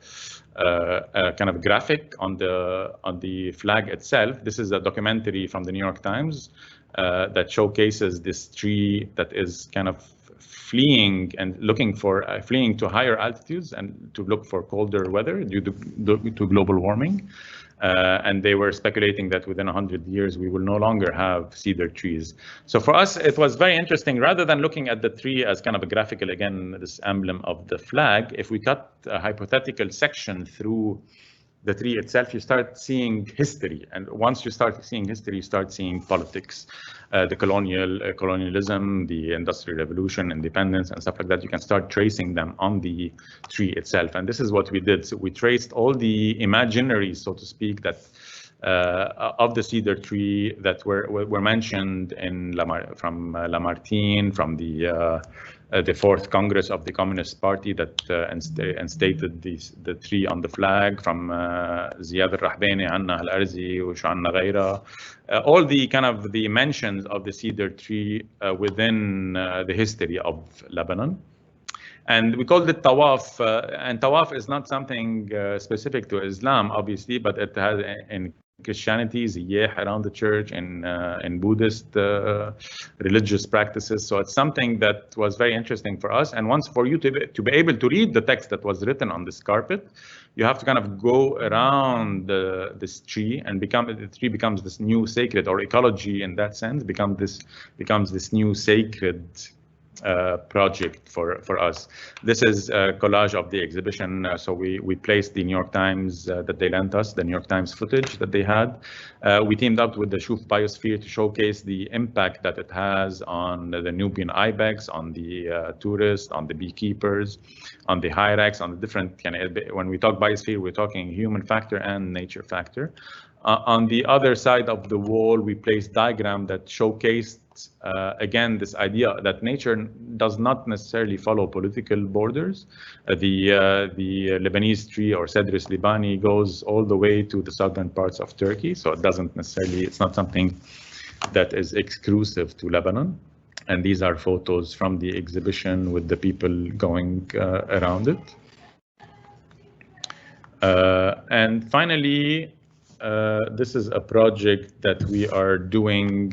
S2: kind of graphic on the flag itself, this is a documentary from the New York Times that showcases this tree that is kind of fleeing and looking for fleeing to higher altitudes and to look for colder weather due to global warming. And they were speculating that within 100 years, we will no longer have cedar trees. So for us, it was very interesting, rather than looking at the tree as kind of a graphical, again, this emblem of the flag, if we cut a hypothetical section through the tree itself, you start seeing history. And once you start seeing history, you start seeing politics, the colonialism, the Industrial Revolution, independence, and stuff like that. You can start tracing them on the tree itself. And this is what we did. So we traced all the imaginaries, so to speak, that of the cedar tree that were mentioned in from Lamartine, from the Fourth Congress of the Communist Party that instated the tree on the flag, from Ziad al-Rahbani, Anna al-Arzi, Shu'anna Ghaira, all the kind of the mentions of the cedar tree within the history of Lebanon. And we called it tawaf, and tawaf is not something specific to Islam, obviously, but it has in Christianity, ziyah around the church, and in Buddhist religious practices. So it's something that was very interesting for us. And once for you to be able to read the text that was written on this carpet, you have to kind of go around this tree, and the tree becomes this new sacred, or ecology in that sense becomes this new sacred project for us. This is a collage of the exhibition. So we placed the New York Times that they lent us, the New York Times footage that they had. We teamed up with the Shuf Biosphere to showcase the impact that it has on the Nubian ibex, on the tourists, on the beekeepers, on the hyrax, on the different when we talk biosphere, we're talking human factor and nature factor. On the other side of the wall, we placed diagram that showcased again this idea that nature does not necessarily follow political borders. The Lebanese tree, or Cedrus libani, goes all the way to the southern parts of Turkey, so it doesn't necessarily, it's not something that is exclusive to Lebanon. And these are photos from the exhibition with the people going around it. And finally, this is a project that we are doing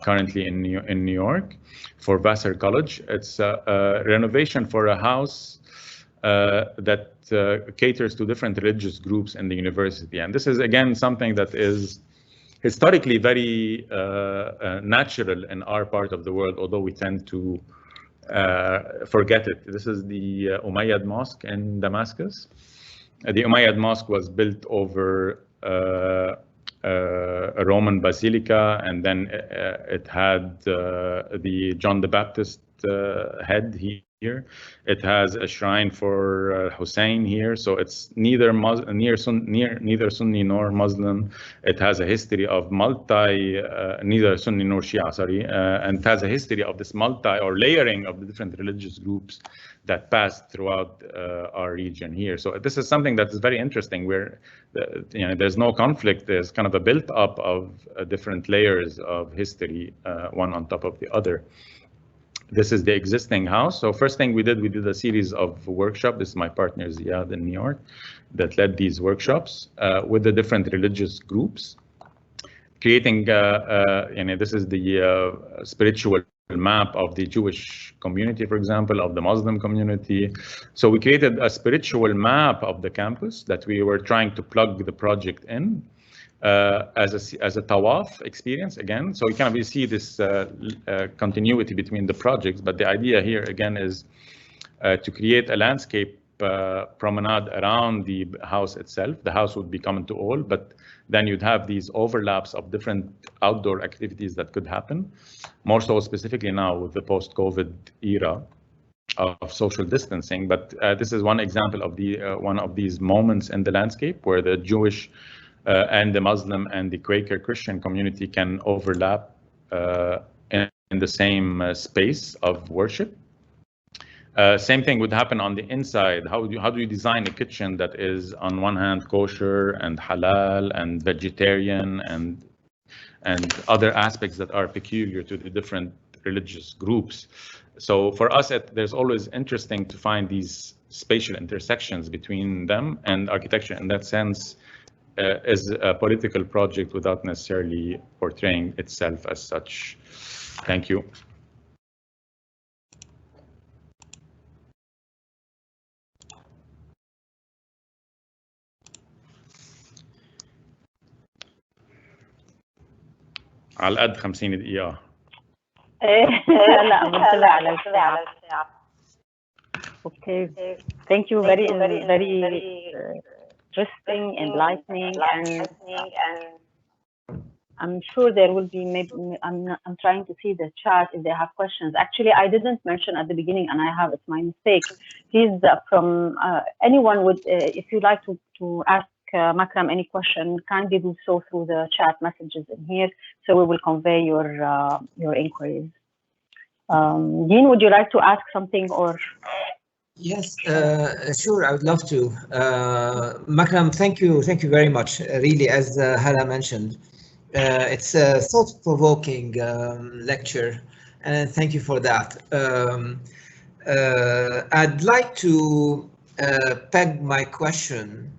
S2: currently in New York for Vassar College. It's a renovation for a house that caters to different religious groups in the university. And this is, again, something that is historically very natural in our part of the world, although we tend to forget it. This is the Umayyad Mosque in Damascus. The Umayyad Mosque was built over a Roman basilica, and then it had the John the Baptist head here. It has a shrine for Hussein here, so it's neither Sunni nor Muslim. It has a history of neither Sunni nor Shia, sorry, and it has a history of this or layering of the different religious groups that passed throughout our region here. So this is something that is very interesting, where there's no conflict. There's kind of a built up of different layers of history, one on top of the other. This is the existing house. So first thing we did a series of workshops. This is my partner Ziad in New York that led these workshops with the different religious groups, creating, this is the spiritual map of the Jewish community, for example, of the Muslim community. So we created a spiritual map of the campus that we were trying to plug the project in as a tawaf experience again. So we see this continuity between the projects, but the idea here again is to create a landscape promenade around the house itself. The house would be common to all, but then you'd have these overlaps of different outdoor activities that could happen, more so specifically now with the post-COVID era of social distancing. But this is one example of one of these moments in the landscape where the Jewish and the Muslim and the Quaker Christian community can overlap in the same space of worship. Same thing would happen on the inside. How do you design a kitchen that is on one hand kosher and halal and vegetarian and other aspects that are peculiar to the different religious groups? So for us, there's always interesting to find these spatial intersections between them, and architecture in that sense is a political project without necessarily portraying itself as such. Thank you. على قد 50 دقيقة.
S1: لا بنتبع على الساعة. Okay. Thank you. Very interesting, enlightening, and I'm sure there will be maybe, I'm trying to see the chat if they have questions. Actually, I didn't mention at the beginning, and I have, it's my mistake. Please, from anyone would, if you'd like to ask Makram any question, kindly do so through the chat messages in here, so we will convey your inquiries. Dean, would you like to ask something or?
S3: Yes, sure, I would love to. Makram, thank you very much. Really, as Hala mentioned, it's a thought-provoking lecture, and thank you for that. I'd like to peg my question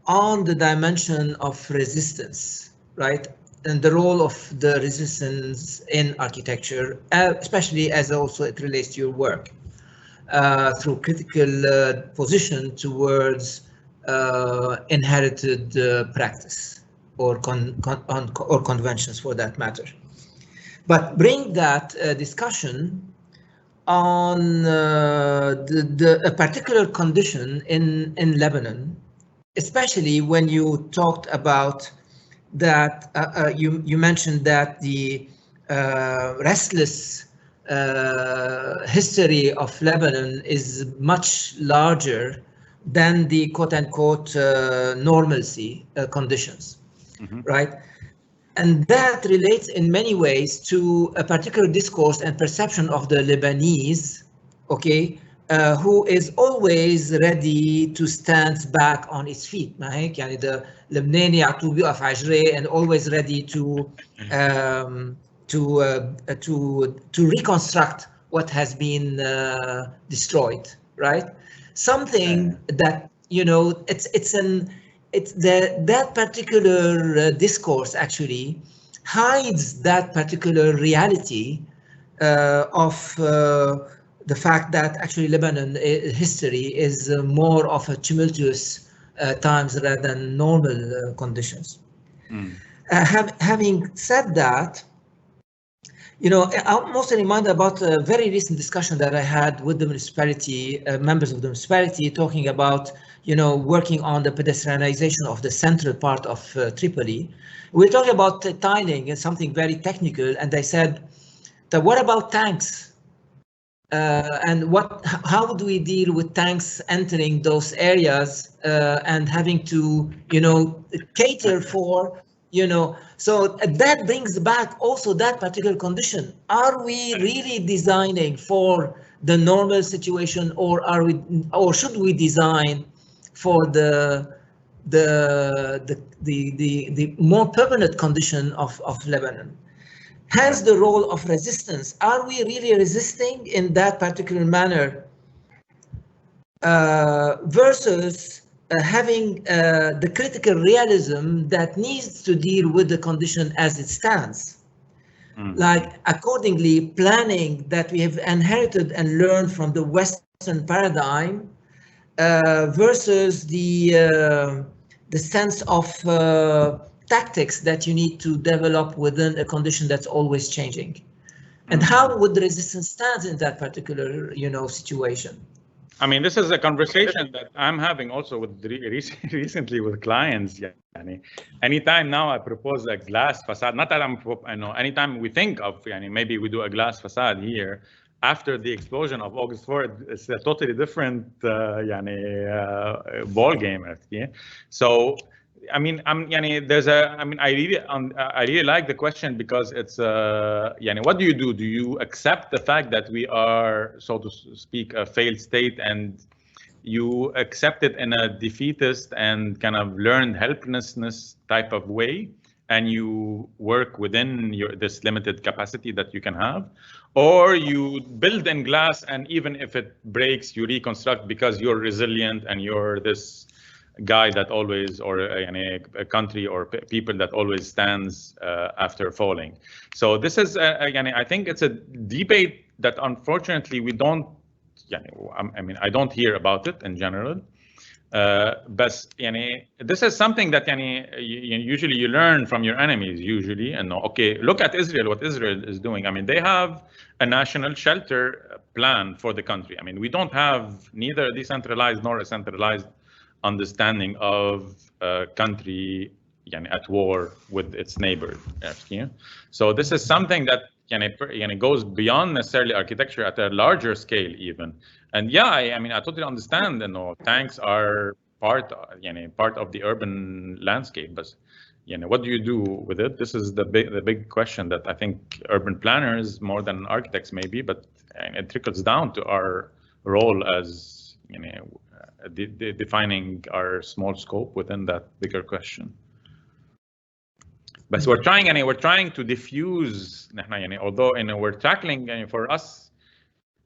S3: on the dimension of resistance, right? And the role of the resistance in architecture, especially as also it relates to your work. Through critical position towards inherited practice or conventions for that matter. But bring that discussion on a particular condition in Lebanon, especially when you talked about that, you mentioned that the restless history of Lebanon is much larger than the quote-unquote normalcy conditions, right? And that relates in many ways to a particular discourse and perception of the Lebanese, okay, who is always ready to stand back on its feet. يعني the Lebanese يعطوه بيقف على جريه and always ready to reconstruct what has been destroyed, right? Something that, you know, that particular discourse actually hides that particular reality of the fact that actually Lebanon history is more of a tumultuous times rather than normal conditions. Having said that, you know, I'm also reminded about a very recent discussion that I had with the municipality, members of the municipality, talking about, you know, working on the pedestrianization of the central part of Tripoli. We're talking about tiling and something very technical, and they said that what about tanks? And how do we deal with tanks entering those areas and having to, you know, cater for, you know, so that brings back also that particular condition. Are we really designing for the normal situation, or should we design for the more permanent condition of Lebanon? Hence the role of resistance. Are we really resisting in that particular manner versus having the critical realism that needs to deal with the condition as it stands? Like accordingly planning that we have inherited and learned from the Western paradigm versus the sense of tactics that you need to develop within a condition that's always changing. And how would the resistance stand in that particular, you know, situation?
S2: I mean, this is a conversation that I'm having also with recently with clients. Yani, anytime now I propose a glass facade, not that I know, anytime we think of, yani, maybe we do a glass facade here, after the explosion of August 4th, it's a totally different ball game. So, I mean, I really like the question because it's, what do you do? Do you accept the fact that we are, so to speak, a failed state, and you accept it in a defeatist and kind of learned helplessness type of way, and you work within this limited capacity that you can have? Or you build in glass, and even if it breaks, you reconstruct because you're resilient and you're this guy that always, or a country or people that always stands after falling. So this is, I think it's a debate that unfortunately we don't, I mean, I don't hear about it in general. But this is something that usually you learn from your enemies usually, and okay, look at Israel, what Israel is doing. I mean, they have a national shelter plan for the country. I mean, we don't have neither a decentralized nor a centralized understanding of a country at war with its neighbor. So this is something that goes beyond necessarily architecture at a larger scale even. And yeah, I mean, I totally understand, tanks are part of the urban landscape, but what do you do with it? This is the big question that I think urban planners, more than architects maybe, but it trickles down to our role as defining our small scope within that bigger question. But we're trying to diffuse, although we're tackling, for us,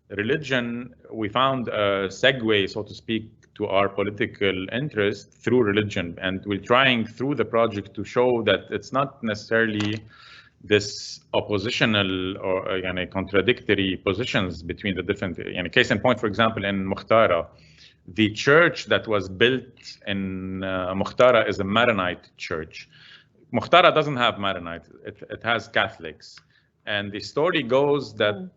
S2: religion, we found a segue, so to speak, to our political interest through religion. And we're trying through the project to show that it's not necessarily this oppositional or contradictory positions between the different, case in point, for example, in Mukhtara, the church that was built in Mukhtara is a Maronite church. Mukhtara doesn't have Maronite, it has Catholics. And the story goes that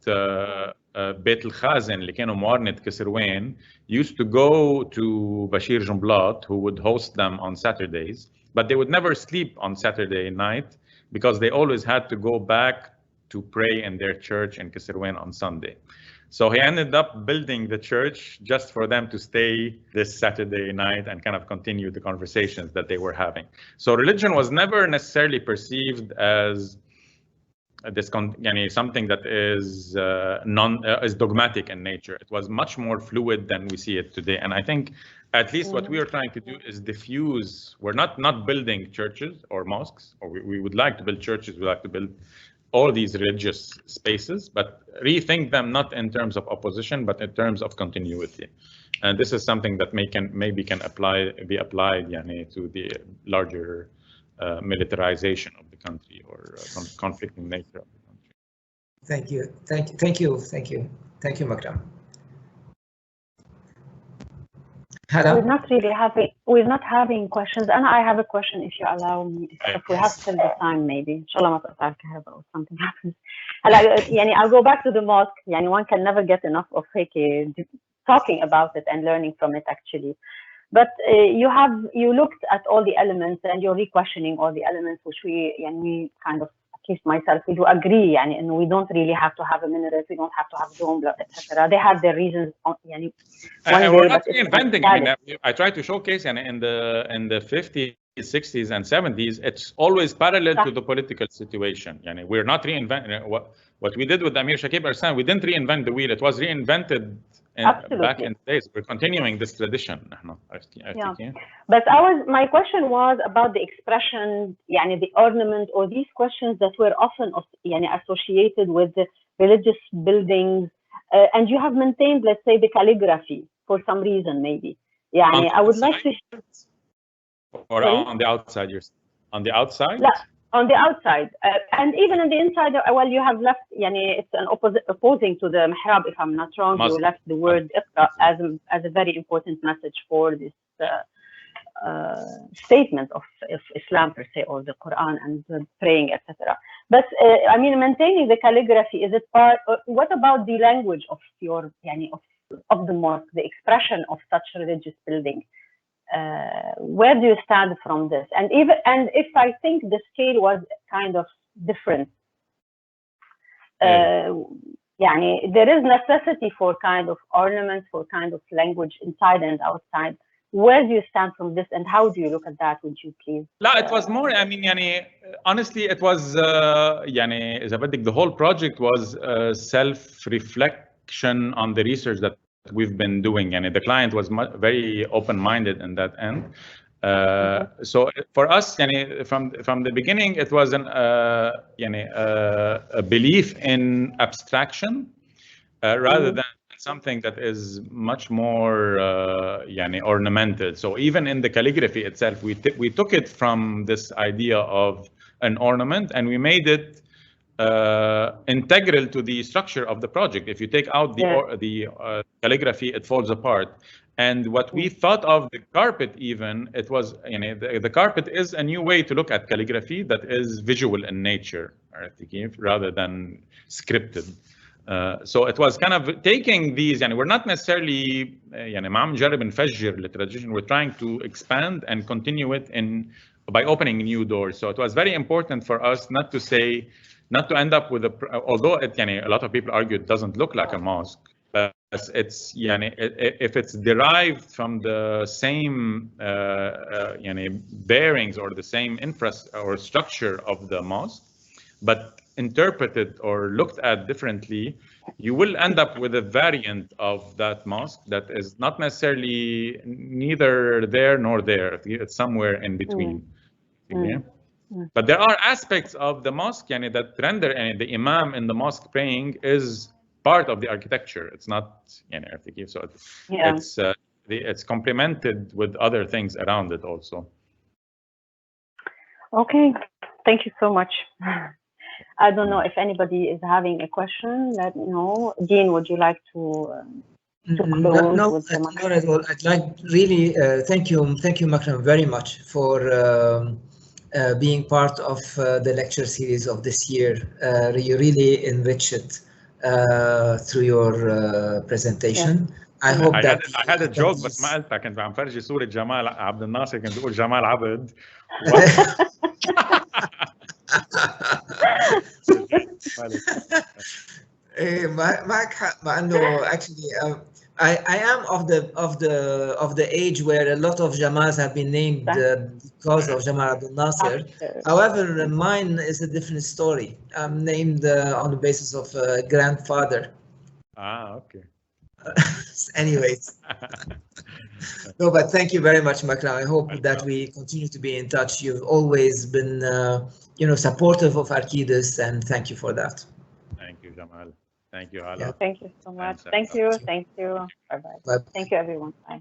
S2: Beit al-Khazin, اللي كانوا موارنة كسروين, used to go to Bashir Jumblat, who would host them on Saturdays, but they would never sleep on Saturday night because they always had to go back to pray in their church in Kisirwen on Sunday. So he ended up building the church just for them to stay this Saturday night and kind of continue the conversations that they were having. So religion was never necessarily perceived as this something that is is dogmatic in nature. It was much more fluid than we see it today. And I think at least what we are trying to do is diffuse. We're not building churches or mosques, or we would like to build churches. We like to build all these religious spaces, but rethink them not in terms of opposition, but in terms of continuity. And this is something that maybe can be applied to the larger militarization of the country or conflicting nature of the country.
S3: Thank you, Makram.
S1: We're not having questions, and I have a question, if you allow me, if we have still the time, maybe. Inshallah, ما تقطع الكهرباء or something happens. I'll go back to the mosque. One can never get enough of talking about it and learning from it, actually. But you looked at all the elements and you're re-questioning all the elements, which we kind of, at least myself, we do agree, and we don't really have to have a minaret, we don't have to have dome, etc. They have their reasons.
S2: We're not reinventing. I try to showcase, in the 50s, 60s, and 70s, it's always parallel to the political situation. We're not reinventing what we did with Amir Shakib Arsan. We didn't reinvent the wheel; it was reinvented. Back in the days, we're continuing this tradition.
S1: But my question was about the expression, the ornament, or these questions that were often associated with the religious buildings, and you have maintained, let's say, the calligraphy for some reason, maybe. I would like to.
S2: Or on the outside, on the outside.
S1: Yeah. On the outside, and even on the inside, well, you have left, it's an opposing to the mihrab, if I'm not wrong. You left the word iqra as a very important message for this statement of Islam per se, or the Quran and the praying, etc. But maintaining the calligraphy, is it part? What about the language of your, of the mosque, the expression of such religious building? Where do you stand from this? And if I think the scale was kind of different, there is necessity for kind of ornaments, for kind of language inside and outside. Where do you stand from this, and how do you look at that? Would you please?
S2: No, it was more. Honestly, it was. The whole project was self-reflection on the research that we've been doing, and the client was very open-minded in that end. So for us, from the beginning, it was a belief in abstraction rather than something that is much more ornamented. So even in the calligraphy itself, we took it from this idea of an ornament, and we made it integral to the structure of the project. If you take out the calligraphy, it falls apart. And what we thought of the carpet, even, it was, the carpet is a new way to look at calligraphy that is visual in nature, rather than scripted. So it was kind of taking these, and we're not necessarily يعني ما عم نجرب نفجر the tradition. We're trying to expand and continue it by opening new doors. So it was very important for us not to end up with although it يعني a lot of people argue it doesn't look like a mosque, but it's يعني if it's derived from the same يعني bearings or the same or structure of the mosque, but interpreted or looked at differently, you will end up with a variant of that mosque that is not necessarily neither there nor there. It's somewhere in between. But there are aspects of the mosque that render the imam in the mosque praying is part of the architecture. It's not so it's complemented with other things around it also.
S1: Okay, thank you so much. I don't know if anybody is having a question. Let me know. Dean, would you like to close?
S3: No, not at all. I'd like really thank you, Makram, very much for being part of the lecture series of this year. You really enrich it through your presentation. Yeah. I hope that
S2: I had a joke بس ما قلتها. كنت عم فرجي صورة جمال عبد الناصر، كنت بقول جمال عبد.
S3: معك حق، مع انه actually I am of the age where a lot of Jamals have been named because of Jamal Abdel Nasser. However, mine is a different story. I'm named on the basis of a grandfather.
S2: Okay.
S3: Anyways. No, but thank you very much, Makram. I hope that we continue to be in touch. You've always been supportive of ARCHIDES, and thank you for that.
S2: Thank you, Jamal. Thank you, Hala.
S1: Yeah. Thank you so much. Thank you. Bye-bye. Thank you, everyone. Bye.